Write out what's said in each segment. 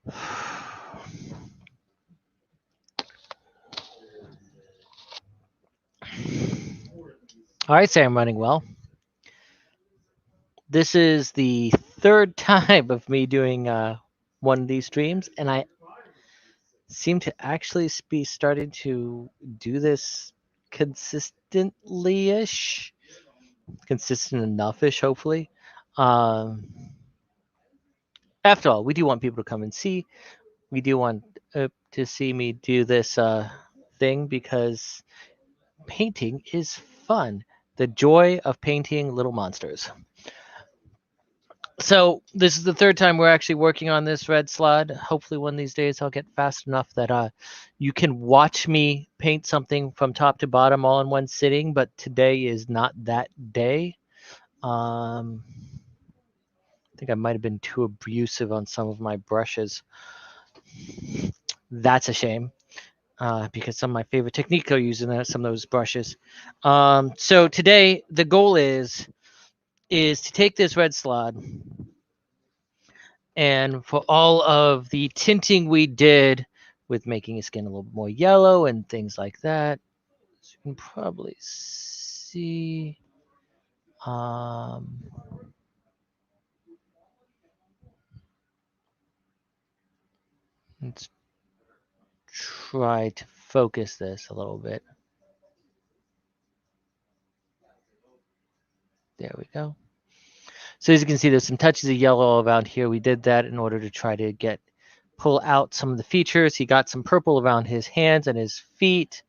All right, say I'm running well. This is the third time of me doing one of these streams, and I seem to actually be starting to do this consistently-ish, consistent enough-ish, hopefully. Um, After all, we do want people to come and see. We do want to see me do this thing because painting is fun. The joy of painting little monsters. So this is the third time we're actually working on this red Slaad. Hopefully one of these days I'll get fast enough that you can watch me paint something from top to bottom all in one sitting, but today is not that day. I think I might have been too abusive on some of my brushes. That's a shame. Because some of my favorite techniques are using some of those brushes. So today the goal is to take this red Slaad, and for all of the tinting we did with making his skin a little more yellow and things like that, as you can probably see. Let's try to focus this a little bit. There we go. So as you can see, there's some touches of yellow all around here. We did that in order to try to pull out some of the features. He got some purple around his hands and his feet.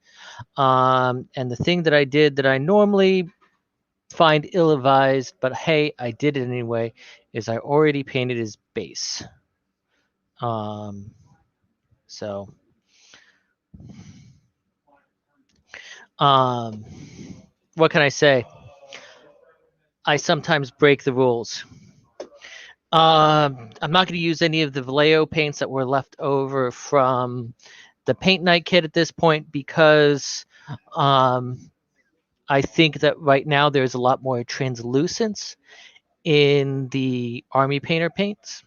And the thing that I did that I normally find ill-advised, but hey, I did it anyway, is I already painted his base. So what can I say? I sometimes break the rules. I'm not going to use any of the Vallejo paints that were left over from the paint night kit at this point because I think that right now there's a lot more translucence in the army painter paints.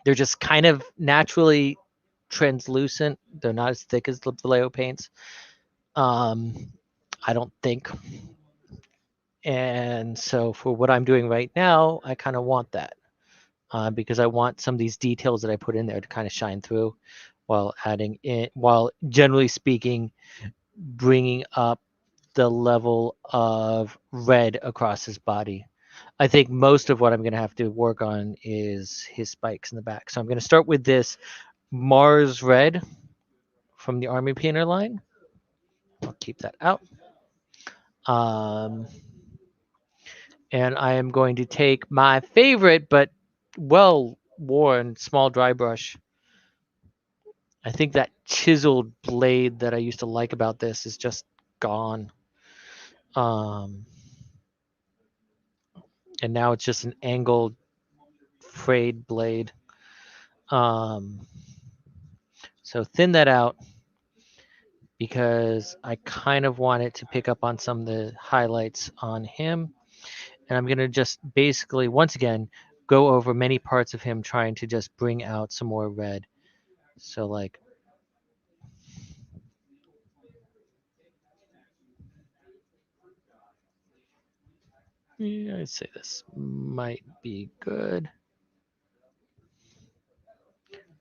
They're just kind of naturally translucent. They're not as thick as the Vallejo paints. I don't think. And so for what I'm doing right now, I kind of want that because I want some of these details that I put in there to kind of shine through while generally speaking, bringing up the level of red across his body. I think most of what I'm going to have to work on is his spikes in the back. So I'm going to start with this Mars Red from the Army Painter line. I'll keep that out. And I am going to take my favorite but well-worn small dry brush. I think that chiseled blade that I used to like about this is just gone. And now it's just an angled frayed blade. So thin that out because I kind of wanted to pick up on some of the highlights on him. And I'm going to just basically, once again, go over many parts of him trying to just bring out some more red. So like, yeah, I'd say this might be good.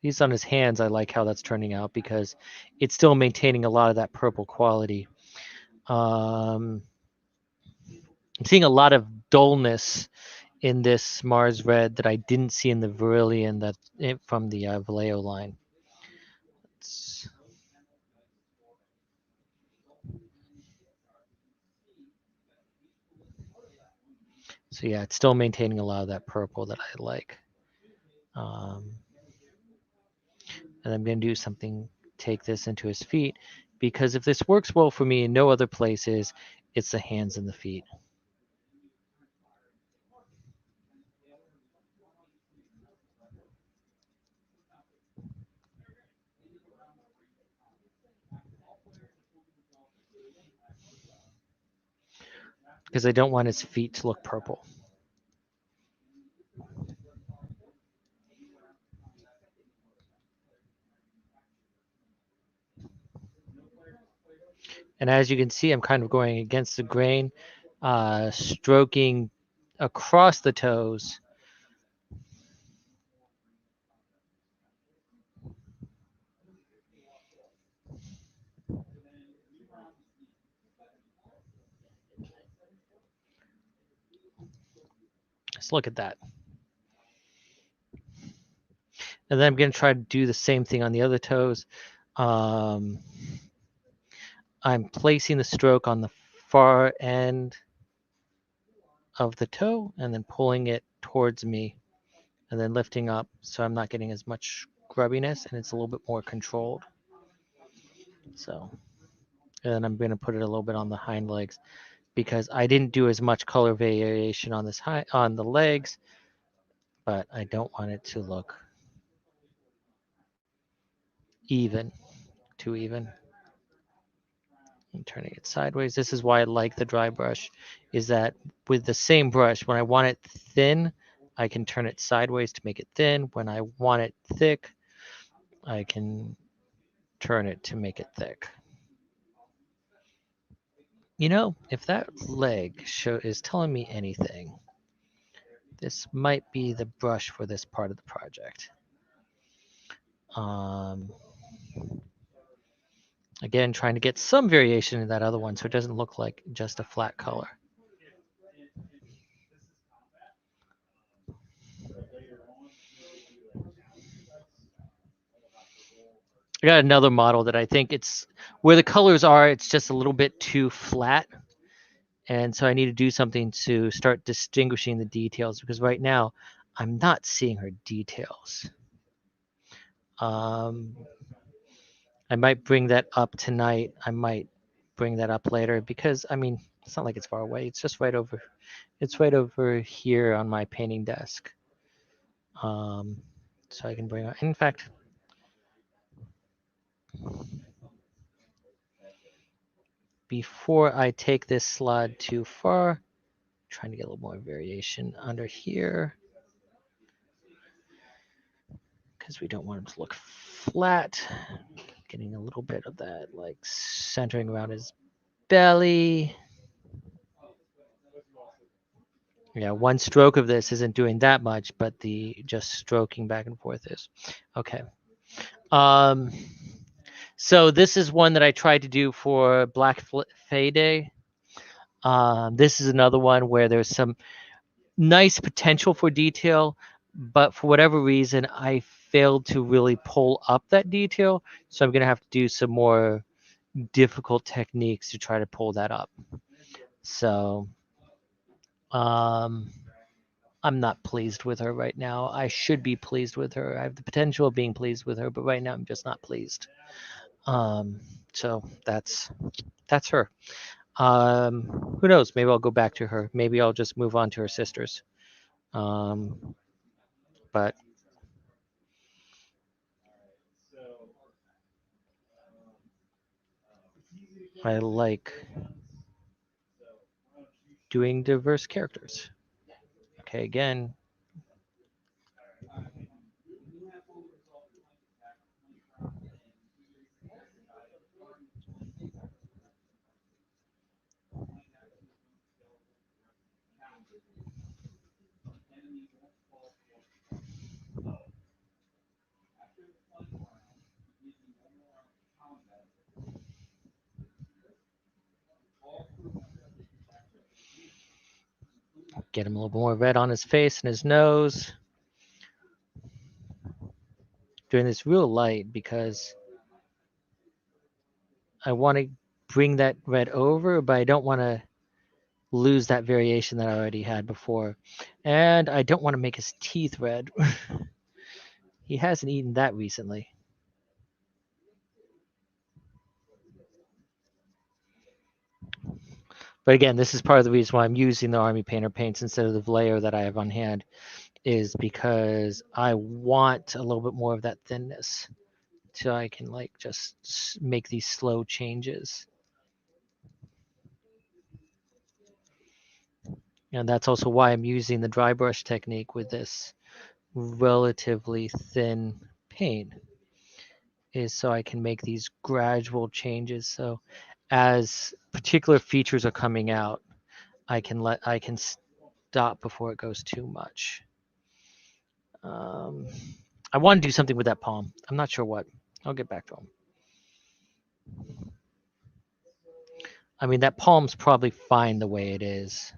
These on his hands, I like how that's turning out because it's still maintaining a lot of that purple quality. I'm seeing a lot of dullness in this Mars Red that I didn't see in the Verilion from the Vallejo line. So yeah, it's still maintaining a lot of that purple that I like. And I'm going to do something, take this into his feet, because if this works well for me in no other places, it's the hands and the feet. Because I don't want his feet to look purple. And as you can see, I'm kind of going against the grain, stroking across the toes. Let's look at that. And then I'm going to try to do the same thing on the other toes. Um, I'm placing the stroke on the far end of the toe and then pulling it towards me and then lifting up so I'm not getting as much grubbiness and it's a little bit more controlled. So, and then I'm going to put it a little bit on the hind legs because I didn't do as much color variation on this on the legs, but I don't want it to look even, too even. I'm turning it sideways. This is why I like the dry brush, is that with the same brush, when I want it thin, I can turn it sideways to make it thin. When I want it thick, I can turn it to make it thick. You know, if that leg is telling me anything, this might be the brush for this part of the project. Um, Again, trying to get some variation in that other one so it doesn't look like just a flat color. I got another model that I think it's where the colors are, it's just a little bit too flat. And so I need to do something to start distinguishing the details because right now I'm not seeing her details. Um, I might bring that up tonight. I might bring that up later because I mean, it's not like it's far away. It's just right over. It's right over here on my painting desk. Um, so I can bring. In fact, before I take this slide too far, trying to get a little more variation under here because we don't want him to look flat. Getting a little bit of that like centering around his belly. Yeah, one stroke of this isn't doing that much, but the just stroking back and forth is. Okay. Um, so this is one that I tried to do for Black Fay Day. This is another one where there's some nice potential for detail, but for whatever reason, I failed to really pull up that detail. So I'm going to have to do some more difficult techniques to try to pull that up. So um, I'm not pleased with her right now. I should be pleased with her. I have the potential of being pleased with her, but right now I'm just not pleased. So that's her. Who knows? Maybe I'll go back to her. Maybe I'll just move on to her sisters. But I like doing diverse characters. Okay, again, get him a little more red on his face and his nose. Doing this real light because I want to bring that red over, but I don't want to lose that variation that I already had before. And I don't want to make his teeth red. He hasn't eaten that recently. But again, this is part of the reason why I'm using the Army Painter paints instead of the layer that I have on hand, is because I want a little bit more of that thinness so I can like just make these slow changes. And that's also why I'm using the dry brush technique with this relatively thin paint, is so I can make these gradual changes. So as particular features are coming out, I can stop before it goes too much. Um, I want to do something with that palm. I'm not sure what. I'll get back to him. I mean, that palm's probably fine the way it is.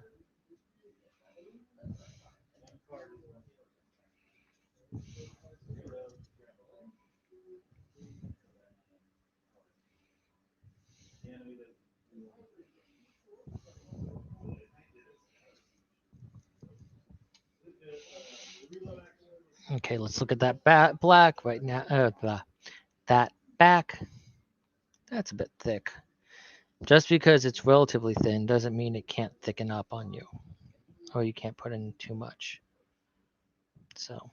Okay, let's look at that black right now. That back, that's a bit thick. Just because it's relatively thin doesn't mean it can't thicken up on you, or you can't put in too much. So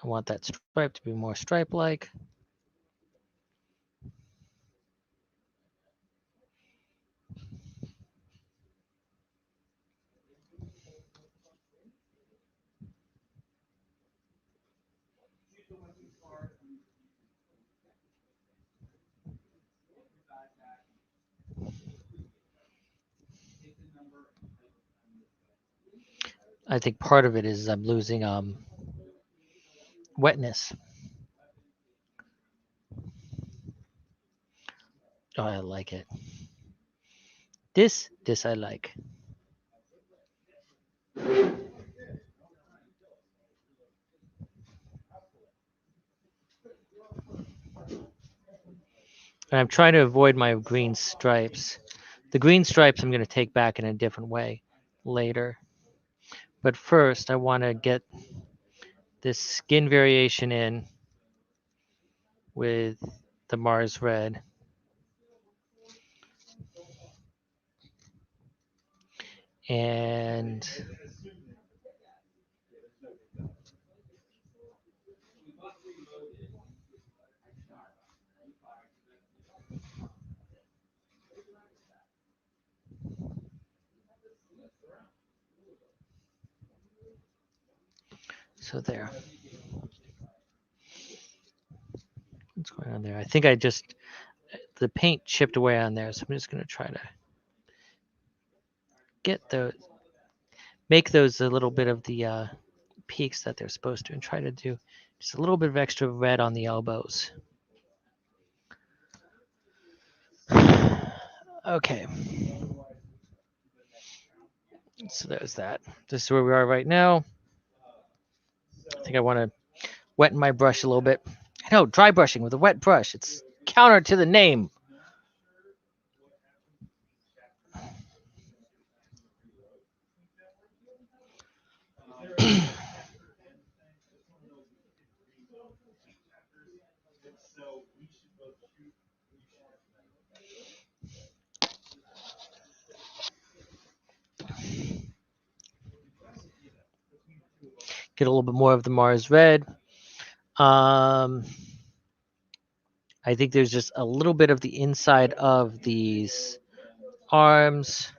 I want that stripe to be more stripe-like. I think part of it is I'm losing wetness. Oh, I like it. This I like. And I'm trying to avoid my green stripes. The green stripes I'm going to take back in a different way later. But first, I want to get this skin variation in with the Mars red. And so there. What's going on there? I think the paint chipped away on there, so I'm just going to try to get those, make those a little bit of the peaks that they're supposed to, and try to do just a little bit of extra red on the elbows. Okay. So there's that. This is where we are right now. I think I want to weten my brush a little bit. I know, dry brushing with a wet brush. It's counter to the name. Get a little bit more of the Mars red. I think there's just a little bit of the inside of these arms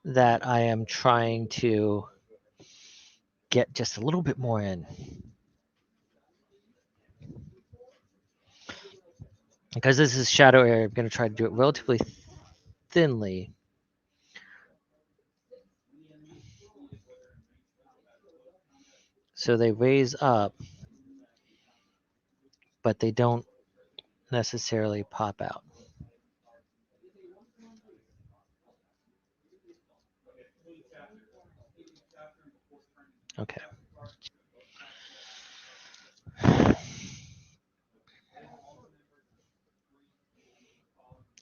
that I am trying to get just a little bit more in. Because this is shadow area, I'm going to try to do it relatively thinly. So they raise up, but they don't necessarily pop out. Okay.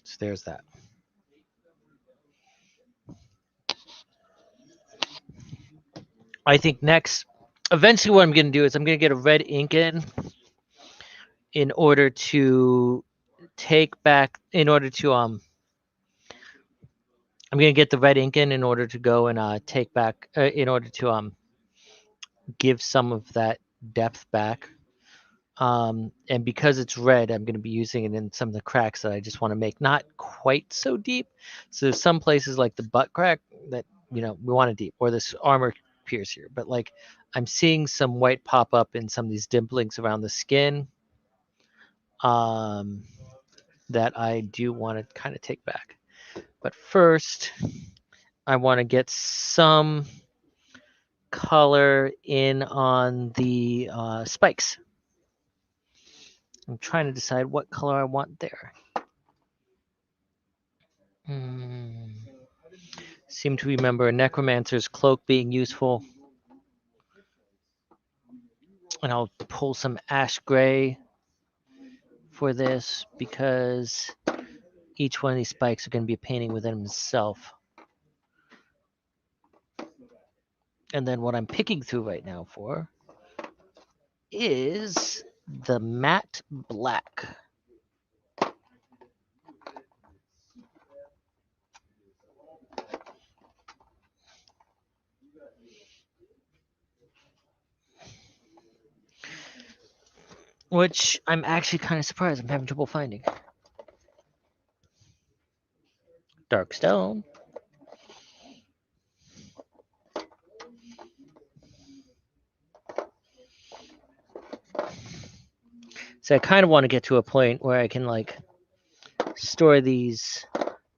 So there's that. I think next, eventually what I'm going to do is I'm going to get a red ink in order to take back, in order to, I'm going to get the red ink in order to go and take back, in order to give some of that depth back. And because it's red, I'm going to be using it in some of the cracks that I just want to make not quite so deep. So there's some places like the butt crack that, we want it deep, or this armor pierce here. But like I'm seeing some white pop up in some of these dimplings around the skin. that I do want to kind of take back. But first, I want to get some color in on the spikes. I'm trying to decide what color I want there. Seem to remember a necromancer's cloak being useful. And I'll pull some ash gray for this because each one of these spikes are going to be a painting within himself. And then what I'm picking through right now for is the matte black. Which I'm actually kind of surprised I'm having trouble finding. Dark stone. So I kind of want to get to a point where I can like store these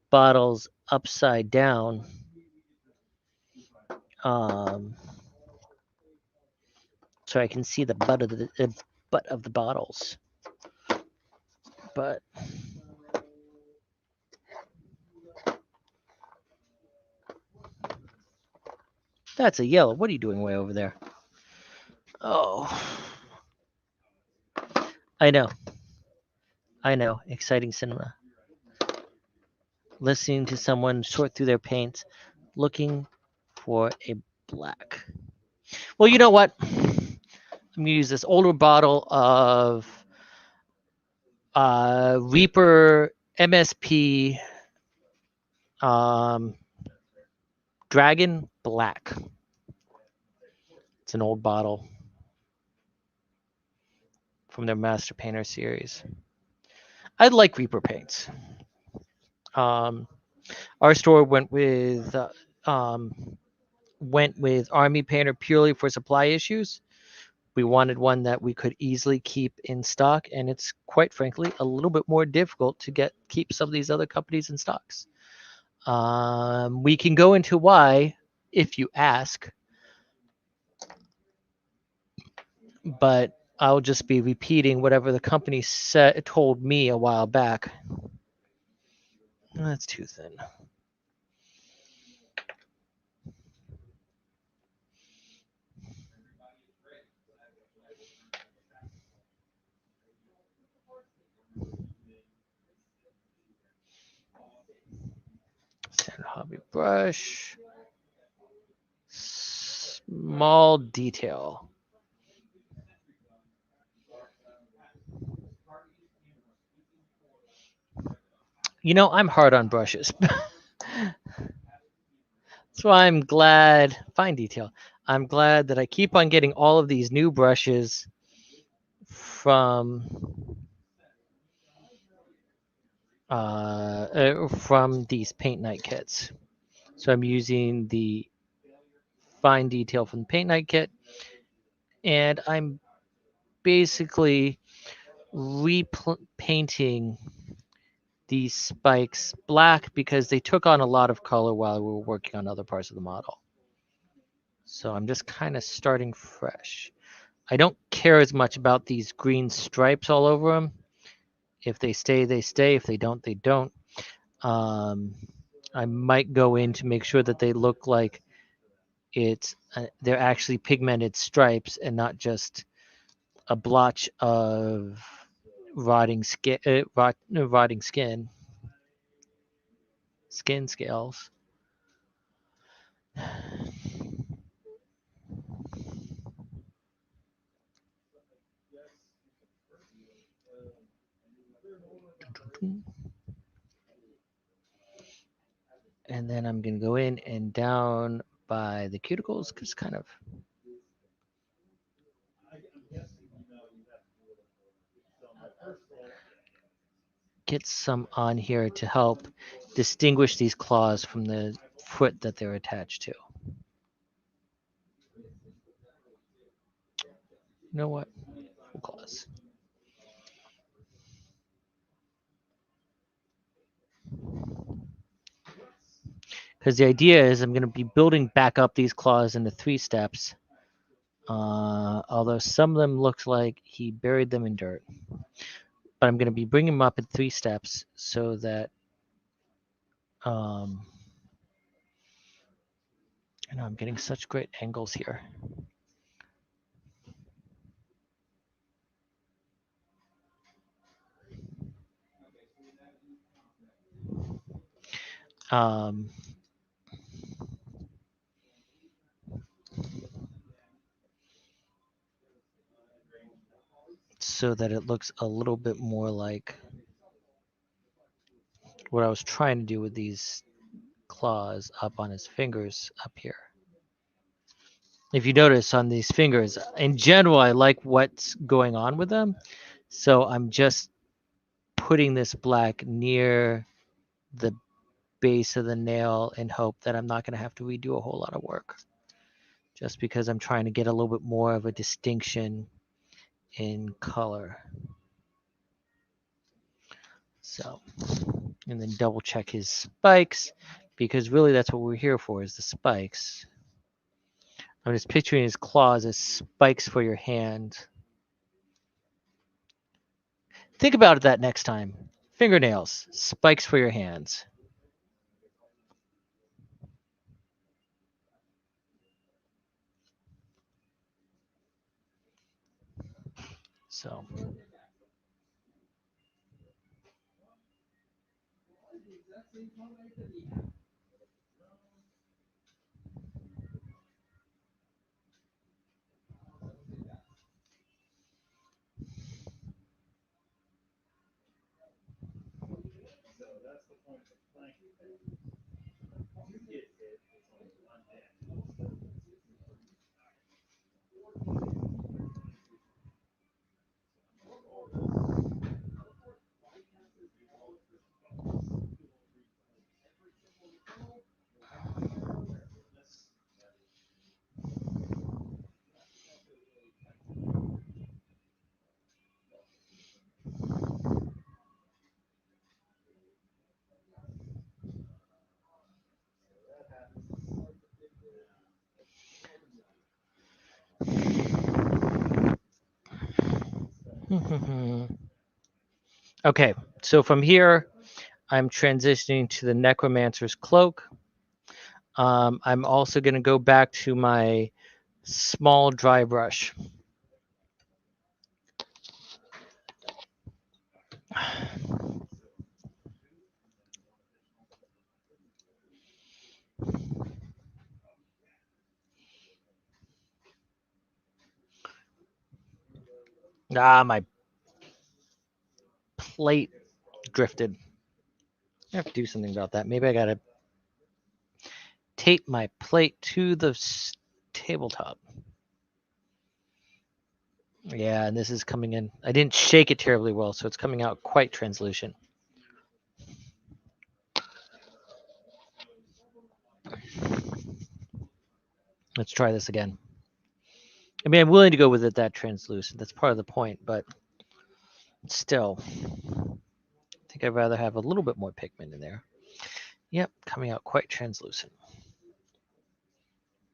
bottles upside down. So I can see the butt of the bottles. But that's a yellow. What are you doing way over there? Oh, I know. I know. Exciting cinema. Listening to someone sort through their paints, looking for a black. Well, you know what? I'm gonna use this older bottle of Reaper MSP um, Dragon Black. It's an old bottle from their Master Painter series. I like Reaper paints. Our store went with Army Painter purely for supply issues. We wanted one that we could easily keep in stock, and it's quite frankly a little bit more difficult to keep some of these other companies in stocks. We can go into why if you ask, but I'll just be repeating whatever the company told me a while back. That's too thin. Standard hobby brush. Small detail. You know, I'm hard on brushes. That's why I'm glad, fine detail. I'm glad that I keep on getting all of these new brushes from these paint night kits. So I'm using the fine detail from the paint night kit, and I'm basically repainting these spikes black because they took on a lot of color while we were working on other parts of the model. So I'm just kind of starting fresh. I don't care as much about these green stripes all over them. If they stay, they stay. If they don't, they don't. Um, I might go in to make sure that they look like they're actually pigmented stripes and not just a blotch of rotting skin, rotting skin scales. And then I'm going to go in and down by the cuticles because kind of get some on here to help distinguish these claws from the foot that they're attached to. You know what? Full claws. Because the idea is I'm going to be building back up these claws into 3 steps. Although some of them looked like he buried them in dirt. But I'm going to be bringing them up in 3 steps so that I know I'm getting such great angles here. So that it looks a little bit more like what I was trying to do with these claws up on his fingers up here. If you notice on these fingers, in general, I like what's going on with them. So I'm just putting this black near the base of the nail in hope that I'm not going to have to redo a whole lot of work. Just because I'm trying to get a little bit more of a distinction in color. So, and then double check his spikes, because really that's what we're here for, is the spikes. I'm just picturing his claws as spikes for your hand. Think about that next time. Fingernails, spikes for your hands. So. Okay, so from here, I'm transitioning to the Necromancer's Cloak. I'm also going to go back to my small dry brush. My plate drifted. I have to do something about that. Maybe I got to tape my plate to the tabletop. Yeah, and this is coming in. I didn't shake it terribly well, so it's coming out quite translucent. Let's try this again. I mean, I'm willing to go with it that translucent. That's part of the point, but still, I think I'd rather have a little bit more pigment in there. Yep, coming out quite translucent.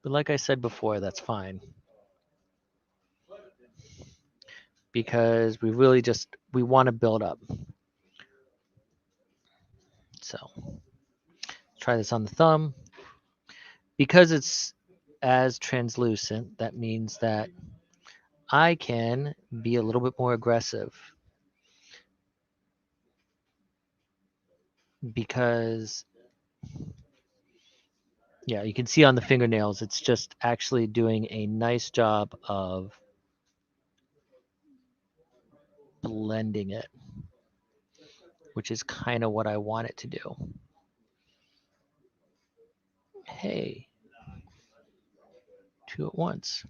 But like I said before, that's fine. Because we really just, we want to build up. So, try this on the thumb. Because it's as translucent, that means that I can be a little bit more aggressive. Because, yeah, you can see on the fingernails, it's just actually doing a nice job of blending it, which is kind of what I want it to do. Hey, 2 at once.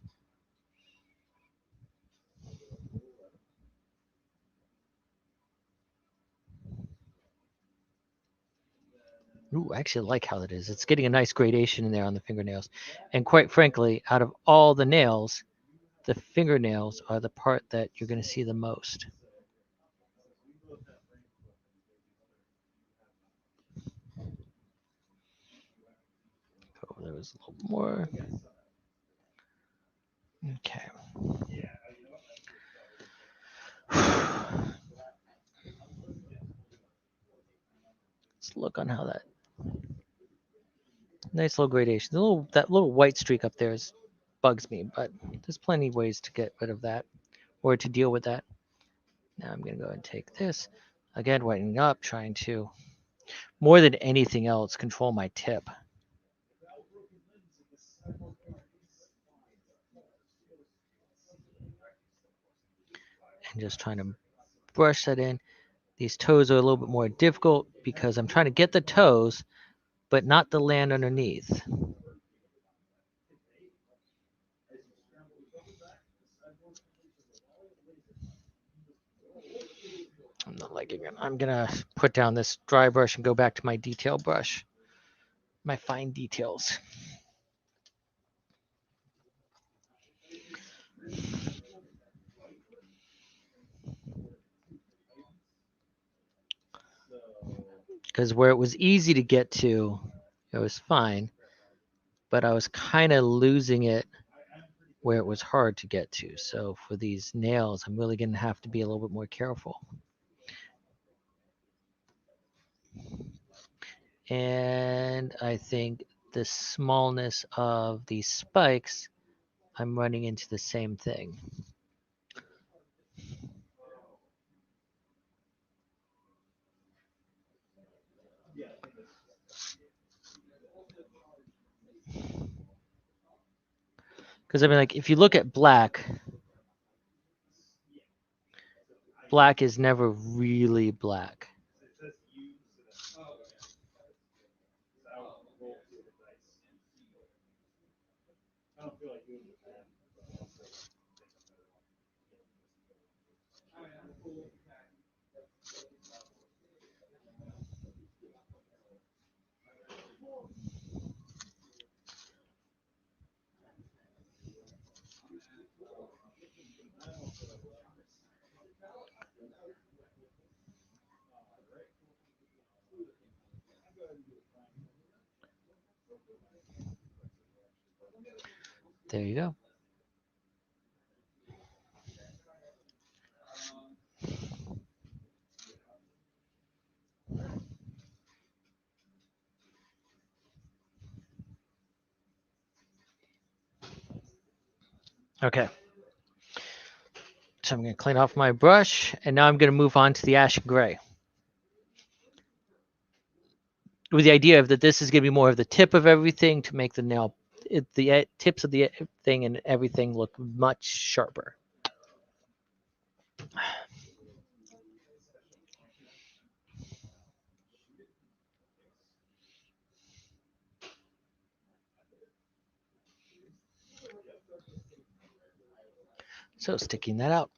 Ooh, I actually like how that is. It's getting a nice gradation in there on the fingernails. And quite frankly, out of all the nails, the fingernails are the part that you're going to see the most. there was a little more. Okay. Let's look on how that nice little gradation. That little white streak up there bugs me, but there's plenty of ways to get rid of that or to deal with that. Now I'm gonna go and take this again, whitening up, trying to more than anything else control my tip. And just trying to brush that in. These toes are a little bit more difficult because I'm trying to get the toes, but not the land underneath. I'm not liking it. I'm gonna put down this dry brush and go back to my detail brush, my fine details. Because where it was easy to get to, it was fine, but I was kind of losing it where it was hard to get to. So for these nails, I'm really going to have to be a little bit more careful. And I think the smallness of these spikes, I'm running into the same thing. Because I mean, like, if you look at black, black is never really black. There you go. Okay. So I'm going to clean off my brush, and now I'm going to move on to the ash and gray. With the idea of that this is going to be more of the tip of everything to make the nail, the tips of the thing and everything look much sharper. So sticking that out.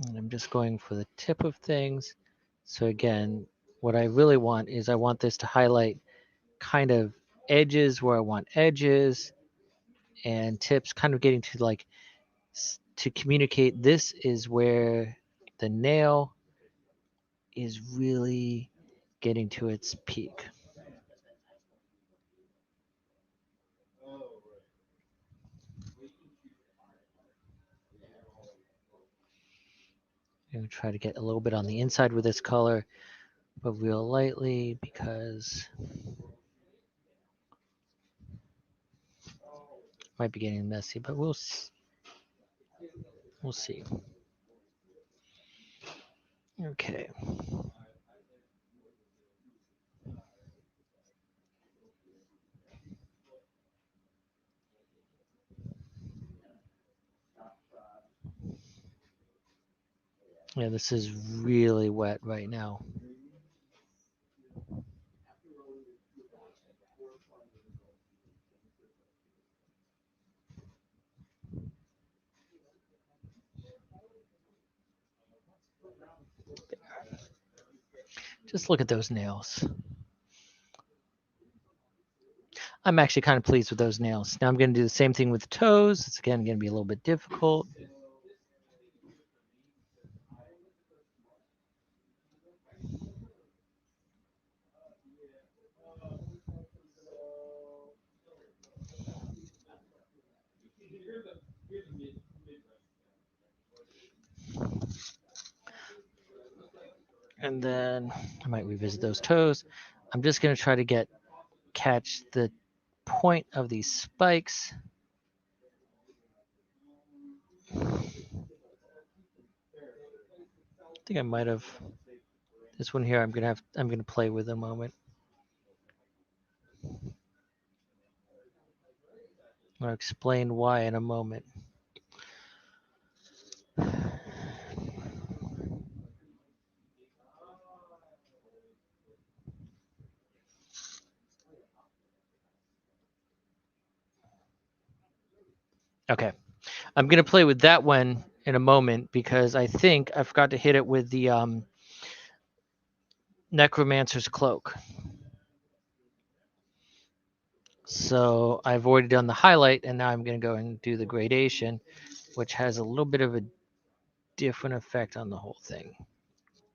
And I'm just going for the tip of things. So again, what I really want is I want this to highlight kind of edges where I want edges and tips, kind of getting to like to communicate this is where the nail is really getting to its peak. I'm going to try to get a little bit on the inside with this color, but real lightly because it might be getting messy, but we'll see. Okay. Yeah, this is really wet right now. Just look at those nails. I'm actually kind of pleased with those nails. Now I'm going to do the same thing with the toes. It's again going to be a little bit difficult. And then I might revisit those toes. I'm just going to try to catch the point of these spikes. I think I might have this one here. I'm gonna play with in a moment. I'll explain why in a moment. Okay, I'm gonna play with that one in a moment because I think I forgot to hit it with the Necromancer's Cloak. So I've already done the highlight, and now I'm gonna go and do the gradation, which has a little bit of a different effect on the whole thing.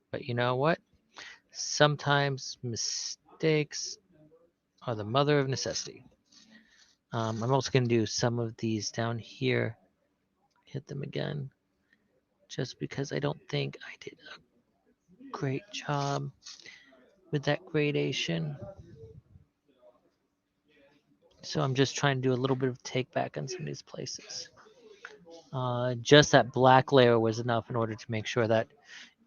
But you know what? Sometimes mistakes are the mother of necessity. I'm also going to do some of these down here, hit them again, just because I don't think I did a great job with that gradation. So I'm just trying to do a little bit of take back on some of these places. Just that black layer was enough in order to make sure that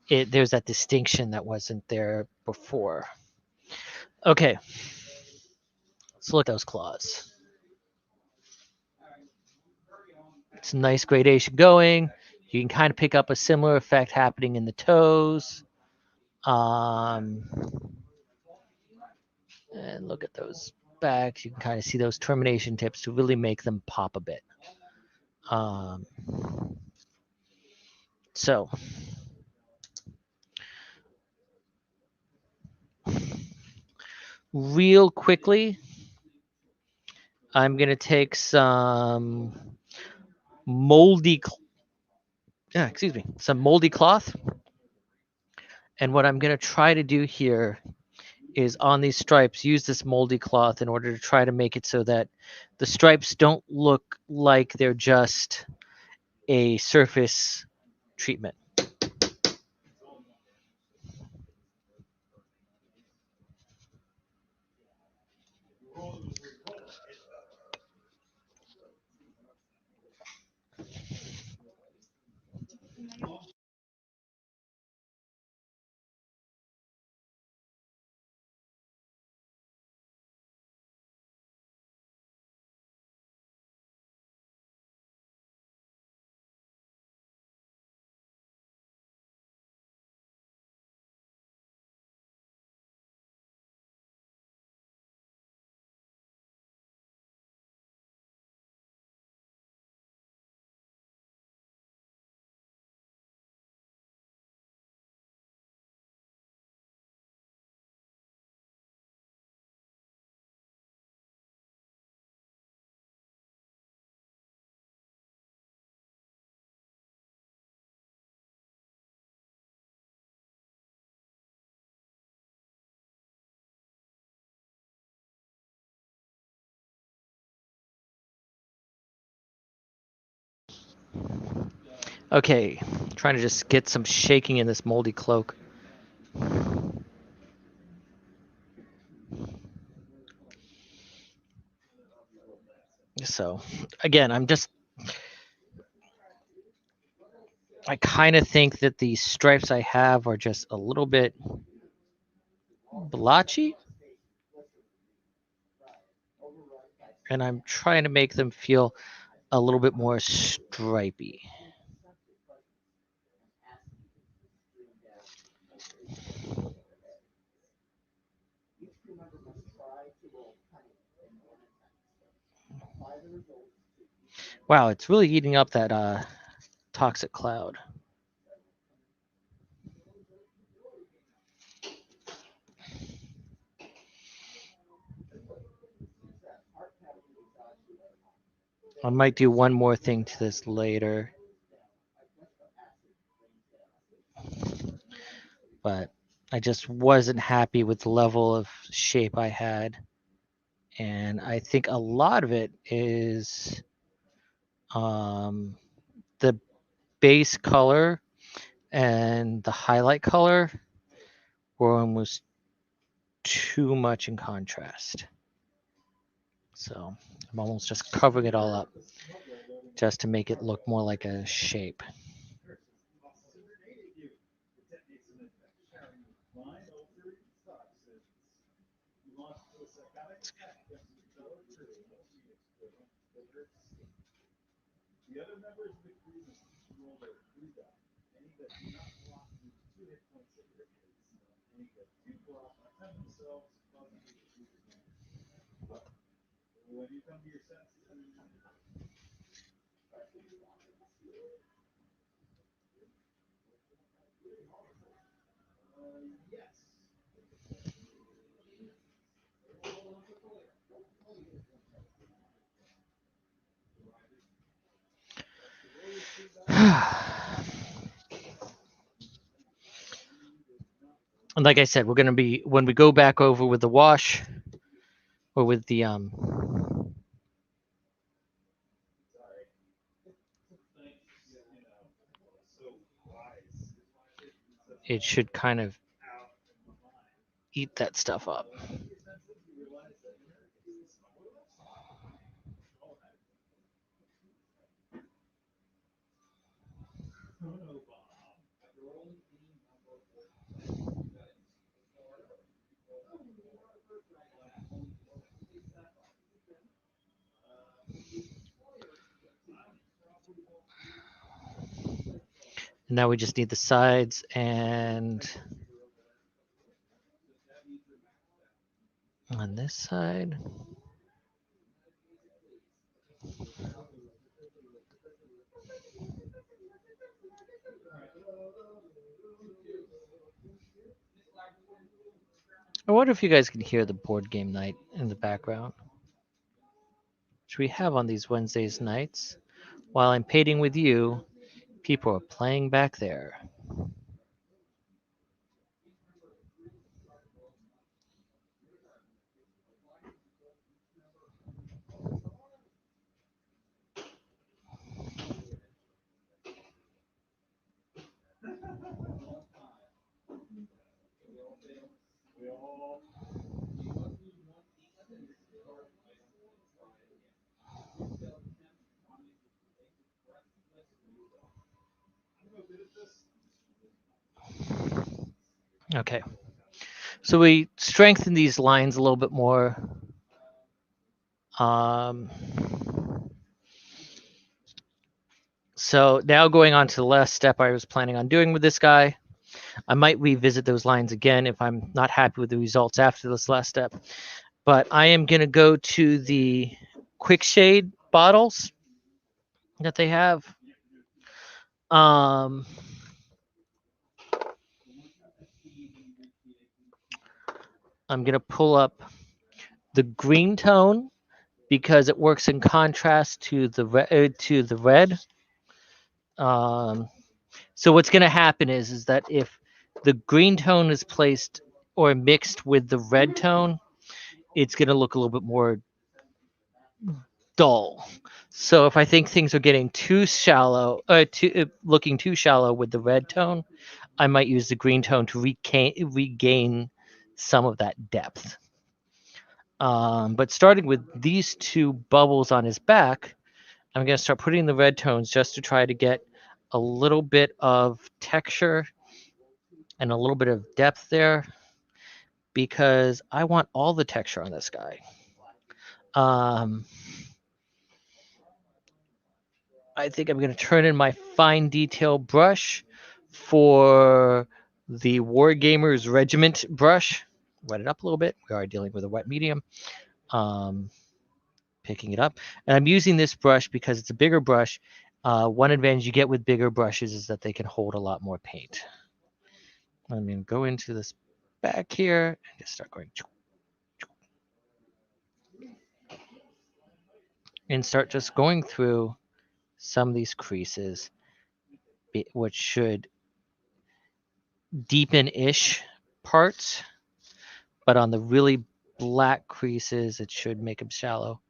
there's that distinction that wasn't there before. Okay, let's look at those claws. It's a nice gradation going. You can kind of pick up a similar effect happening in the toes. And look at those backs. You can kind of see those termination tips to really make them pop a bit. So real quickly, I'm going to take some moldy cloth. And what I'm going to try to do here is on these stripes, use this moldy cloth in order to try to make it so that the stripes don't look like they're just a surface treatment. Okay, trying to just get some shaking in this moldy cloak. So, again, I kind of think that the stripes I have are just a little bit blotchy. And I'm trying to make them feel a little bit more stripy. Wow, it's really eating up that toxic cloud. I might do one more thing to this later. But I just wasn't happy with the level of shape I had. And I think a lot of it is the base color and the highlight color were almost too much in contrast. So I'm almost just covering it all up just to make it look more like a shape. And like I said, we're going to be, when we go back over with the wash or with the it should kind of eat that stuff up. And now we just need the sides and on this side. I wonder if you guys can hear the board game night in the background, which we have on these Wednesdays nights. While I'm painting with you, people are playing back there. Okay. So we strengthen these lines a little bit more. Um, so now going on to the last step I was planning on doing with this guy. I might revisit those lines again if I'm not happy with the results after this last step. But I am going to go to the quick shade bottles that they have. Um, I'm going to pull up the green tone because it works in contrast to the red. Um, so what's going to happen is that if the green tone is placed or mixed with the red tone, it's going to look a little bit more dull. So if I think things are getting too shallow, looking too shallow with the red tone, I might use the green tone to regain some of that depth. But starting with these two bubbles on his back, I'm going to start putting the red tones just to try to get a little bit of texture and a little bit of depth there because I want all the texture on this guy. I think I'm going to turn in my fine detail brush for the Wargamers Regiment brush. Wet it up a little bit. We are dealing with a wet medium. Picking it up. And I'm using this brush because it's a bigger brush. One advantage you get with bigger brushes is that they can hold a lot more paint. I'm going to go into this back here and just start going and start just going through some of these creases, which should deepen-ish parts, but on the really black creases, it should make them shallow.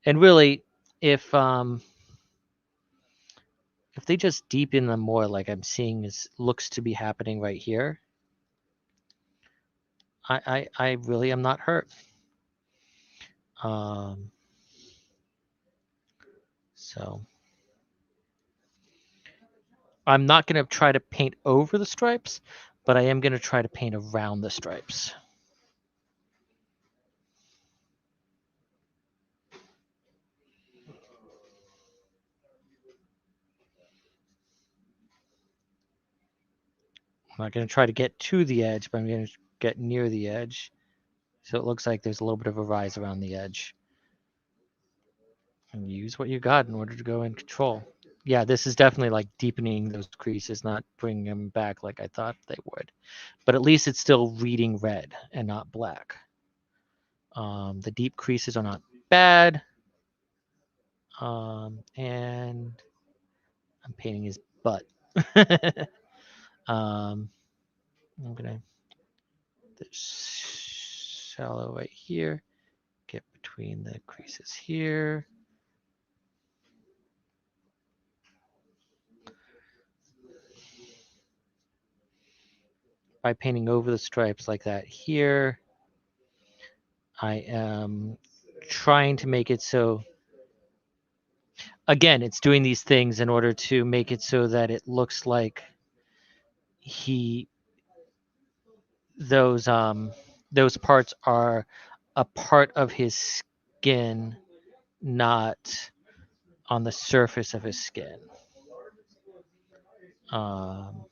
And really, if they just deepen them more, like I'm seeing looks to be happening right here, I really am not hurt. Um, so I'm not going to try to paint over the stripes, but I am going to try to paint around the stripes. I'm not going to try to get to the edge, but I'm going to get near the edge. So it looks like there's a little bit of a rise around the edge. And use what you got in order to go in control. Yeah, this is definitely like deepening those creases, not bringing them back like I thought they would. But at least it's still reading red and not black. The deep creases are not bad. And I'm painting his butt. I'm gonna shallow right here. Get between the creases here. By painting over the stripes like that here, I am trying to make it so, again, it's doing these things in order to make it so that it looks like he those parts are a part of his skin, not on the surface of his skin. Um,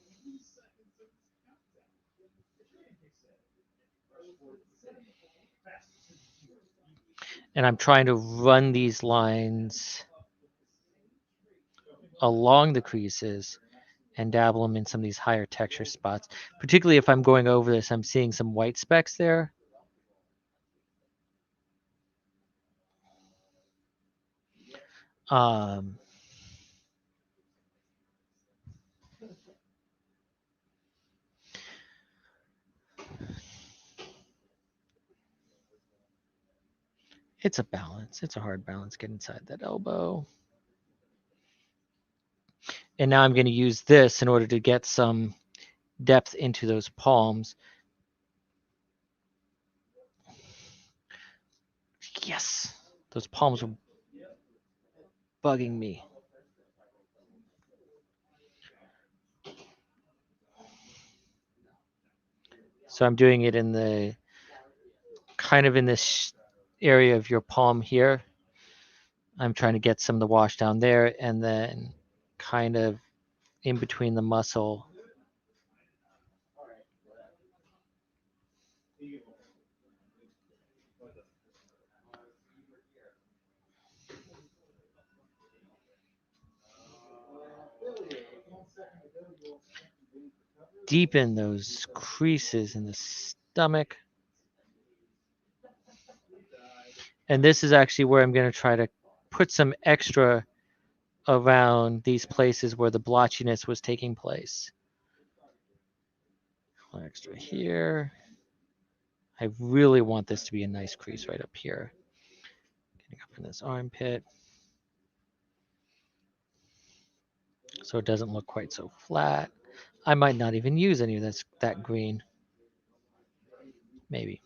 and I'm trying to run these lines along the creases and dabble them in some of these higher texture spots. Particularly if I'm going over this, I'm seeing some white specks there. Um, it's a balance. It's a hard balance. Get inside that elbow. And now I'm going to use this in order to get some depth into those palms. Yes, those palms are bugging me. So I'm doing it in the kind of in this area of your palm here. I'm trying to get some of the wash down there and then kind of in between the muscle. Deepen those creases in the stomach. And this is actually where I'm going to try to put some extra around these places where the blotchiness was taking place. Extra here. I really want this to be a nice crease right up here. Getting up in this armpit. So it doesn't look quite so flat. I might not even use any of that green. Maybe.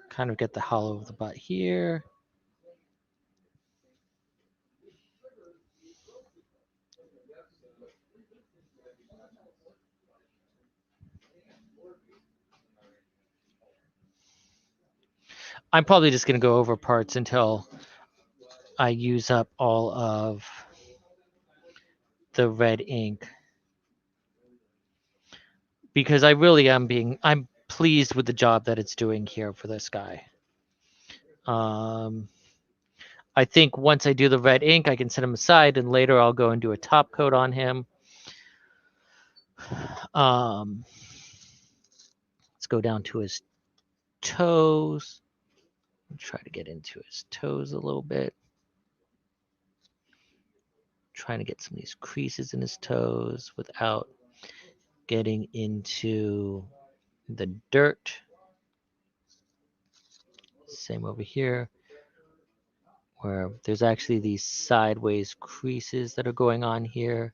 Kind of get the hollow of the butt here. I'm probably just going to go over parts until I use up all of the red ink. Because I really am I'm pleased with the job that it's doing here for this guy. I think once I do the red ink, I can set him aside, and later I'll go and do a top coat on him. Let's go down to his toes. Try to get into his toes a little bit. Trying to get some of these creases in his toes without getting into the dirt. Same over here. where there's actually these sideways creases that are going on here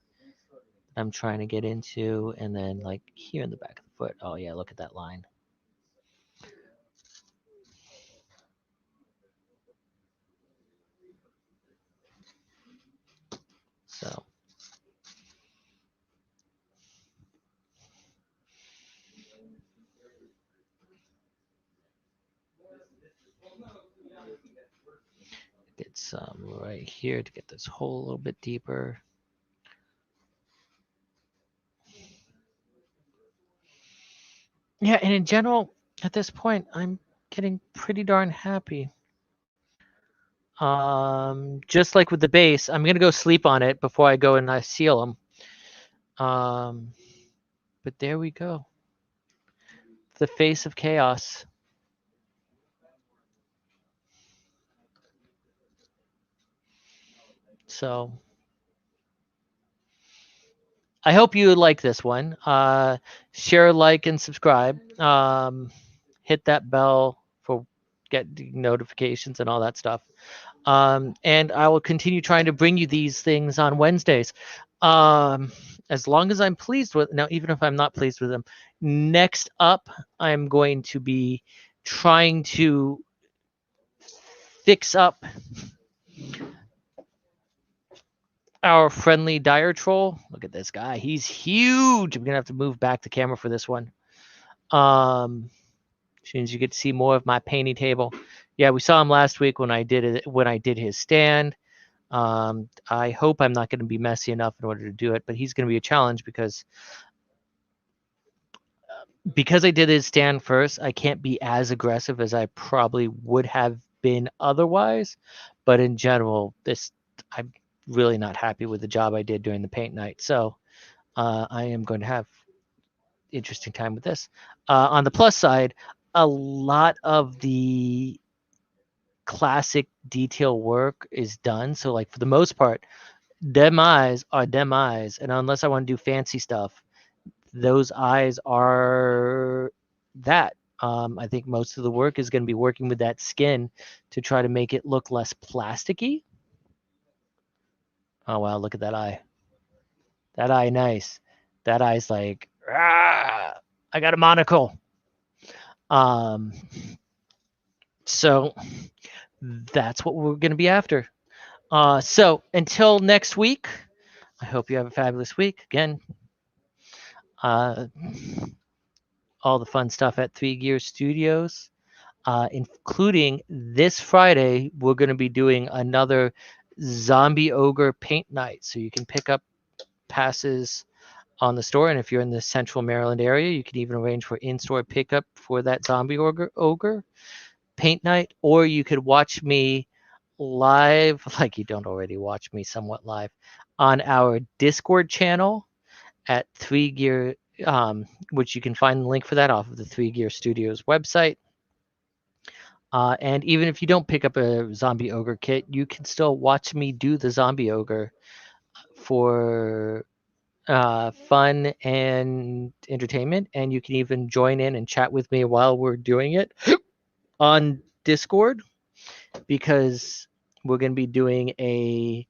that I'm trying to get into, and then like here in the back of the foot. Oh yeah, look at that line. So get some right here to get this hole a little bit deeper. Yeah, and in general, at this point, I'm getting pretty darn happy. Just like with the base, I'm gonna go sleep on it before I go and I seal them. But there we go. The face of chaos. So I hope you like this one. Share, like, and subscribe. Hit that bell for getting notifications and all that stuff. And I will continue trying to bring you these things on Wednesdays. As long as I'm pleased with now, even if I'm not pleased with them. Next up, I'm going to be trying to fix up our friendly dire troll. Look at this guy. He's huge. I'm gonna have to move back the camera for this one. As soon as you get to see more of my painting table. Yeah, we saw him last week when I did it when I did his stand. I hope I'm not going to be messy enough in order to do it, but he's going to be a challenge because I did his stand first. I can't be as aggressive as I probably would have been otherwise. But in general, I'm really not happy with the job I did during the paint night. So I am going to have interesting time with this. On the plus side, a lot of the classic detail work is done. So like for the most part, them eyes are them eyes, and unless I want to do fancy stuff, those eyes are that. I think most of the work is going to be working with that skin to try to make it look less plasticky. Oh wow, look at that eye. That eye, nice. That eye's like, ah, I got a monocle. Um, so that's what we're going to be after. So until next week, I hope you have a fabulous week. Again, uh, all the fun stuff at Three Gear Studios, including this Friday, we're going to be doing another Zombie Ogre paint night. So you can pick up passes on the store. And if you're in the central Maryland area, you can even arrange for in-store pickup for that Zombie Ogre paint night. Or you could watch me live, like you don't already watch me somewhat live, on our Discord channel at Three Gear, which you can find the link for that off of the Three Gear Studios website. And even if you don't pick up a zombie ogre kit, you can still watch me do the zombie ogre for fun and entertainment. And you can even join in and chat with me while we're doing it on Discord, because we're going to be doing it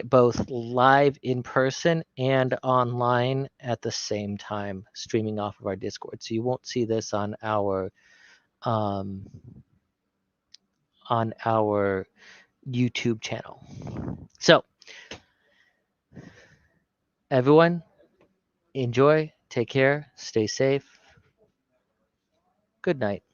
both live in person and online at the same time, streaming off of our Discord. So you won't see this um, on our YouTube channel. So everyone, enjoy, take care, stay safe. Good night.